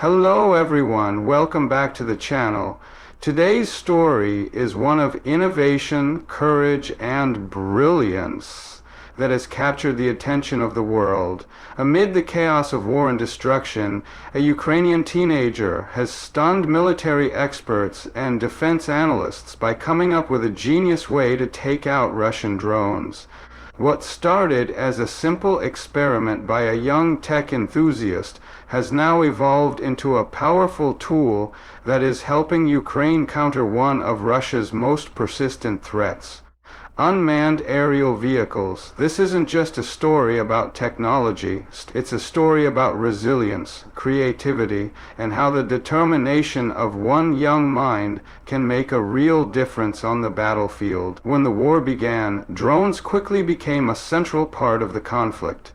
Hello everyone, welcome back to the channel. Today's story is one of innovation, courage, and brilliance that has captured the attention of the world. Amid the chaos of war and destruction, a Ukrainian teenager has stunned military experts and defense analysts by coming up with a genius way to take out Russian drones. What started as a simple experiment by a young tech enthusiast has now evolved into a powerful tool that is helping Ukraine counter one of Russia's most persistent threats. Unmanned aerial vehicles. This isn't just a story about technology, it's a story about resilience, creativity, and how the determination of one young mind can make a real difference on the battlefield. When the war began, drones quickly became a central part of the conflict.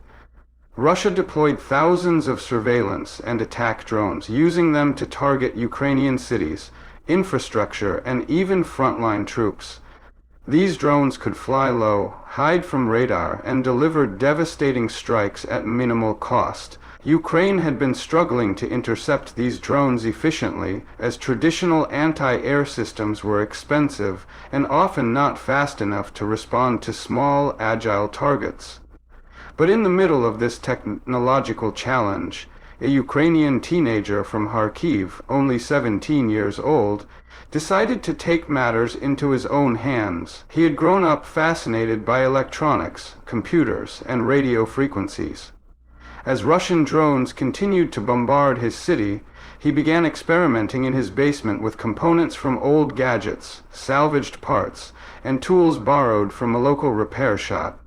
Russia deployed thousands of surveillance and attack drones, using them to target Ukrainian cities, infrastructure, and even frontline troops. These drones could fly low, hide from radar, and deliver devastating strikes at minimal cost. Ukraine had been struggling to intercept these drones efficiently, as traditional anti-air systems were expensive and often not fast enough to respond to small, agile targets. But in the middle of this technological challenge, a Ukrainian teenager from Kharkiv, only 17 years old, decided to take matters into his own hands. He had grown up fascinated by electronics, computers, and radio frequencies. As Russian drones continued to bombard his city, he began experimenting in his basement with components from old gadgets, salvaged parts, and tools borrowed from a local repair shop.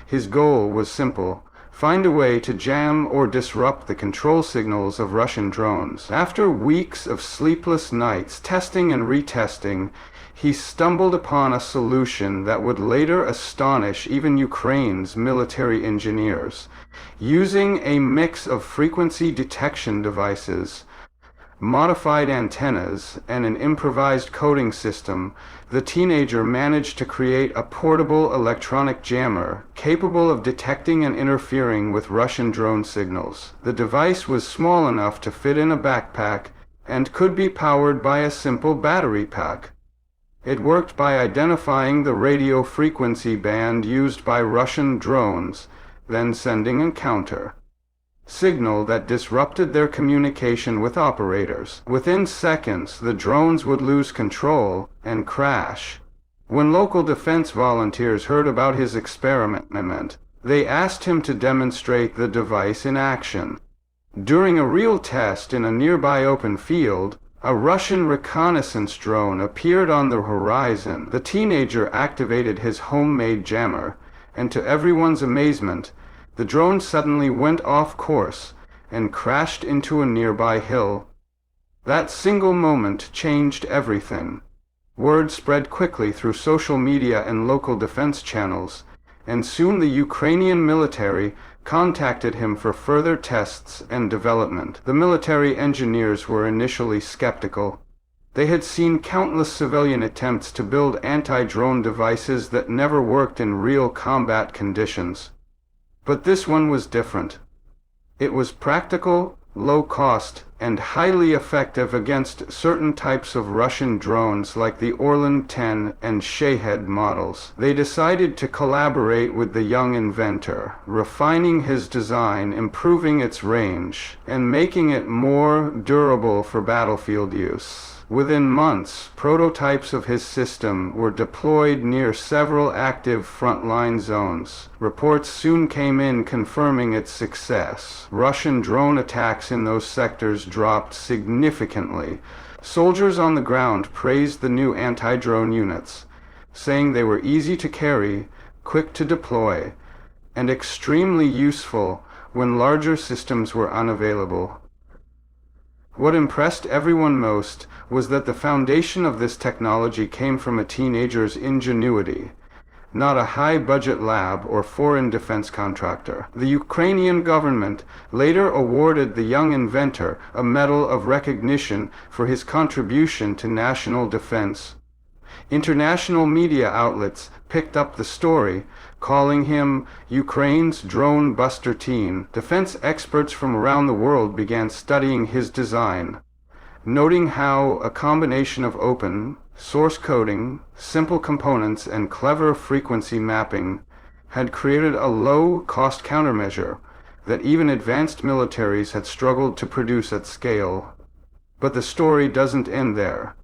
His goal was simple: find a way to jam or disrupt the control signals of Russian drones. After weeks of sleepless nights testing and retesting, he stumbled upon a solution that would later astonish even Ukraine's military engineers. Using a mix of frequency detection devices, modified antennas, and an improvised coding system, the teenager managed to create a portable electronic jammer capable of detecting and interfering with Russian drone signals. The device was small enough to fit in a backpack and could be powered by a simple battery pack. It worked by identifying the radio frequency band used by Russian drones, then sending a counter signal that disrupted their communication with operators. Within seconds, the drones would lose control and crash. When local defense volunteers heard about his experiment, they asked him to demonstrate the device in action. During a real test in a nearby open field, a Russian reconnaissance drone appeared on the horizon. The teenager activated his homemade jammer, and to everyone's amazement, the drone suddenly went off course and crashed into a nearby hill. That single moment changed everything. Word spread quickly through social media and local defense channels, and soon the Ukrainian military contacted him for further tests and development. The military engineers were initially skeptical. They had seen countless civilian attempts to build anti-drone devices that never worked in real combat conditions. But this one was different. It was practical, low cost, and highly effective against certain types of Russian drones like the Orlan 10 and Shahed models. They decided to collaborate with the young inventor, refining his design, improving its range, and making it more durable for battlefield use. Within months, prototypes of his system were deployed near several active frontline zones. Reports soon came in confirming its success. Russian drone attacks in those sectors dropped significantly. Soldiers on the ground praised the new anti-drone units, saying they were easy to carry, quick to deploy, and extremely useful when larger systems were unavailable. What impressed everyone most was that the foundation of this technology came from a teenager's ingenuity, not a high-budget lab or foreign defense contractor. The Ukrainian government later awarded the young inventor a medal of recognition for his contribution to national defense. International media outlets picked up the story, calling him Ukraine's drone buster teen. Defense experts from around the world began studying his design, noting how a combination of open source coding, simple components, and clever frequency mapping had created a low-cost countermeasure that even advanced militaries had struggled to produce at scale. But the story doesn't end there.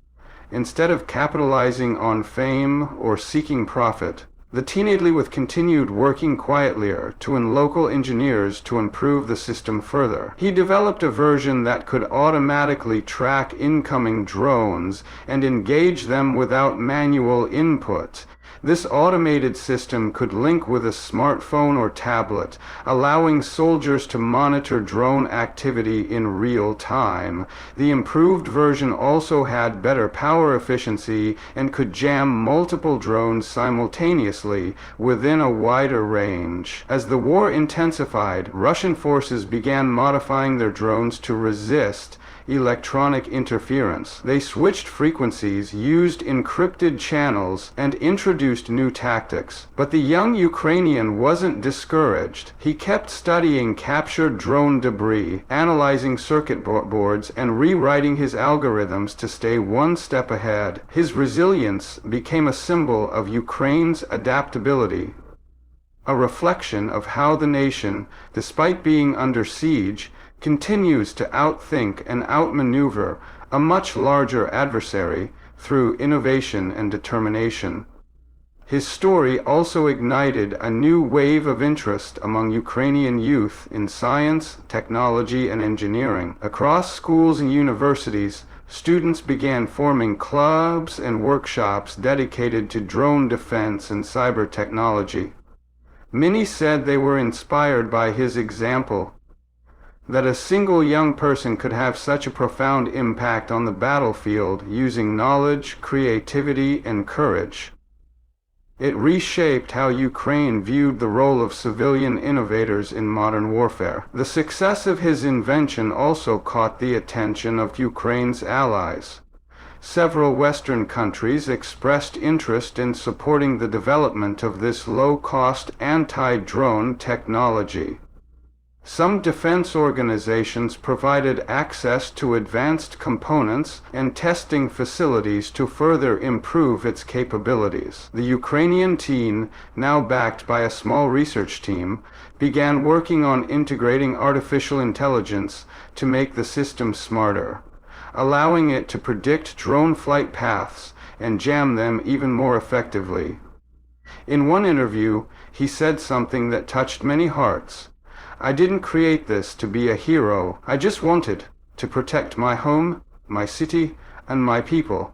Instead of capitalizing on fame or seeking profit, the teenage Leavitt continued working quietly to local engineers to improve the system further. He developed a version that could automatically track incoming drones and engage them without manual input. This automated system could link with a smartphone or tablet, allowing soldiers to monitor drone activity in real time. The improved version also had better power efficiency and could jam multiple drones simultaneously within a wider range. As the war intensified, Russian forces began modifying their drones to resist electronic interference. They switched frequencies, used encrypted channels, and introduced new tactics. But the young Ukrainian wasn't discouraged. He kept studying captured drone debris, analyzing circuit boards, and rewriting his algorithms to stay one step ahead. His resilience became a symbol of Ukraine's adaptability, a reflection of how the nation, despite being under siege, continues to outthink and outmaneuver a much larger adversary through innovation and determination. His story also ignited a new wave of interest among Ukrainian youth in science, technology, and engineering. Across schools and universities, students began forming clubs and workshops dedicated to drone defense and cyber technology. Many said they were inspired by his example, that a single young person could have such a profound impact on the battlefield using knowledge, creativity, and courage. It reshaped how Ukraine viewed the role of civilian innovators in modern warfare. The success of his invention also caught the attention of Ukraine's allies. Several Western countries expressed interest in supporting the development of this low-cost anti-drone technology. Some defense organizations provided access to advanced components and testing facilities to further improve its capabilities. The Ukrainian teen, now backed by a small research team, began working on integrating artificial intelligence to make the system smarter, allowing it to predict drone flight paths and jam them even more effectively. In one interview, he said something that touched many hearts. "I didn't create this to be a hero. I just wanted to protect my home, my city, and my people.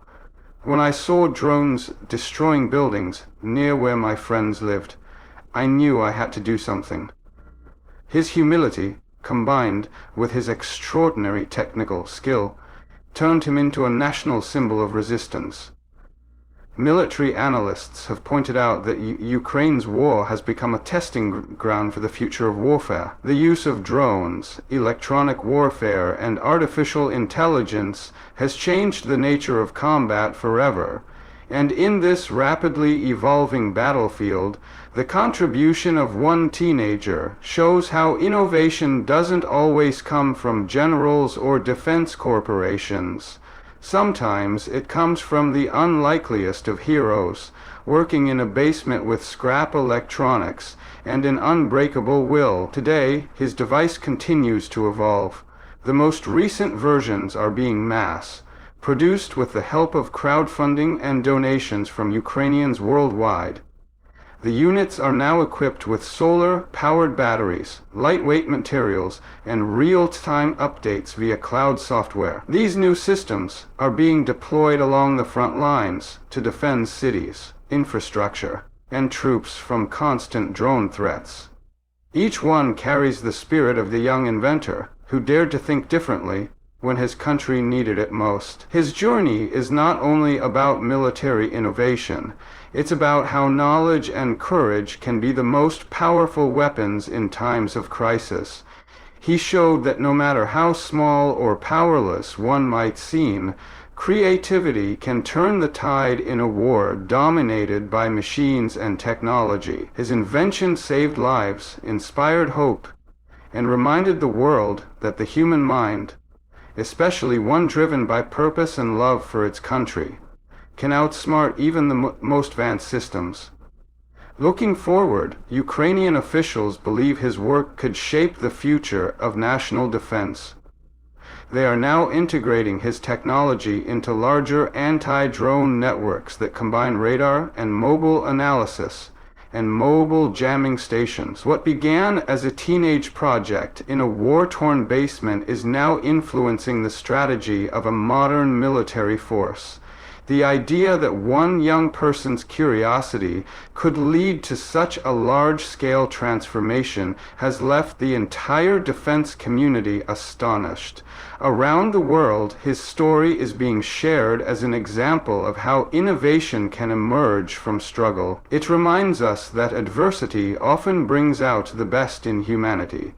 When I saw drones destroying buildings near where my friends lived, I knew I had to do something." His humility, combined with his extraordinary technical skill, turned him into a national symbol of resistance. Military analysts have pointed out that Ukraine's war has become a testing ground for the future of warfare. The use of drones, electronic warfare, and artificial intelligence has changed the nature of combat forever. And in this rapidly evolving battlefield, the contribution of one teenager shows how innovation doesn't always come from generals or defense corporations. Sometimes it comes from the unlikeliest of heroes, working in a basement with scrap electronics and an unbreakable will. Today, his device continues to evolve. The most recent versions are being mass-produced with the help of crowdfunding and donations from Ukrainians worldwide. The units are now equipped with solar-powered batteries, lightweight materials, and real-time updates via cloud software. These new systems are being deployed along the front lines to defend cities, infrastructure, and troops from constant drone threats. Each one carries the spirit of the young inventor, who dared to think differently when his country needed it most. His journey is not only about military innovation, it's about how knowledge and courage can be the most powerful weapons in times of crisis. He showed that no matter how small or powerless one might seem, creativity can turn the tide in a war dominated by machines and technology. His invention saved lives, inspired hope, and reminded the world that the human mind, especially one driven by purpose and love for its country, can outsmart even the most advanced systems. Looking forward, Ukrainian officials believe his work could shape the future of national defense. They are now integrating his technology into larger anti-drone networks that combine radar and mobile analysis and mobile jamming stations. What began as a teenage project in a war-torn basement is now influencing the strategy of a modern military force. The idea that one young person's curiosity could lead to such a large-scale transformation has left the entire defense community astonished. Around the world, his story is being shared as an example of how innovation can emerge from struggle. It reminds us that adversity often brings out the best in humanity,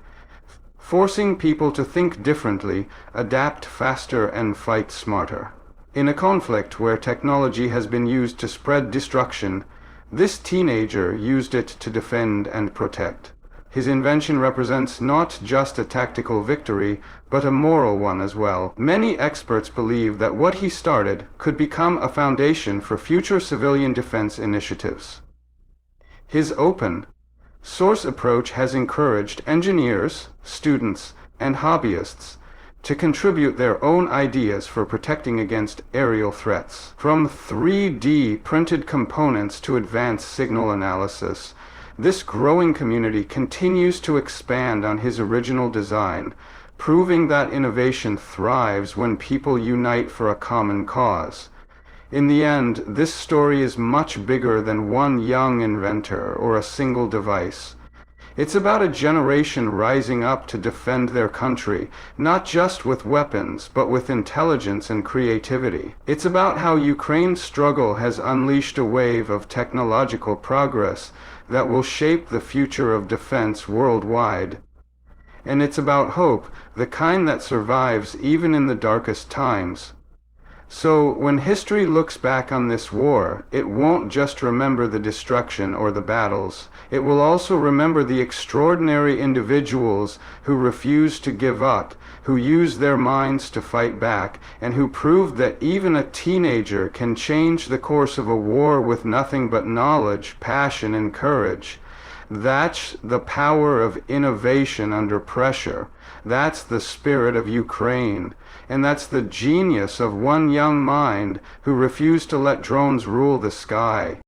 forcing people to think differently, adapt faster, and fight smarter. In a conflict where technology has been used to spread destruction, this teenager used it to defend and protect. His invention represents not just a tactical victory, but a moral one as well. Many experts believe that what he started could become a foundation for future civilian defense initiatives. His open source approach has encouraged engineers, students, and hobbyists to contribute their own ideas for protecting against aerial threats. From 3D printed components to advanced signal analysis, this growing community continues to expand on his original design, proving that innovation thrives when people unite for a common cause. In the end, this story is much bigger than one young inventor or a single device. It's about a generation rising up to defend their country, not just with weapons, but with intelligence and creativity. It's about how Ukraine's struggle has unleashed a wave of technological progress that will shape the future of defense worldwide. And it's about hope, the kind that survives even in the darkest times. So, when history looks back on this war, it won't just remember the destruction or the battles. It will also remember the extraordinary individuals who refused to give up, who used their minds to fight back, and who proved that even a teenager can change the course of a war with nothing but knowledge, passion, and courage. That's the power of innovation under pressure. That's the spirit of Ukraine. And that's the genius of one young mind who refused to let drones rule the sky.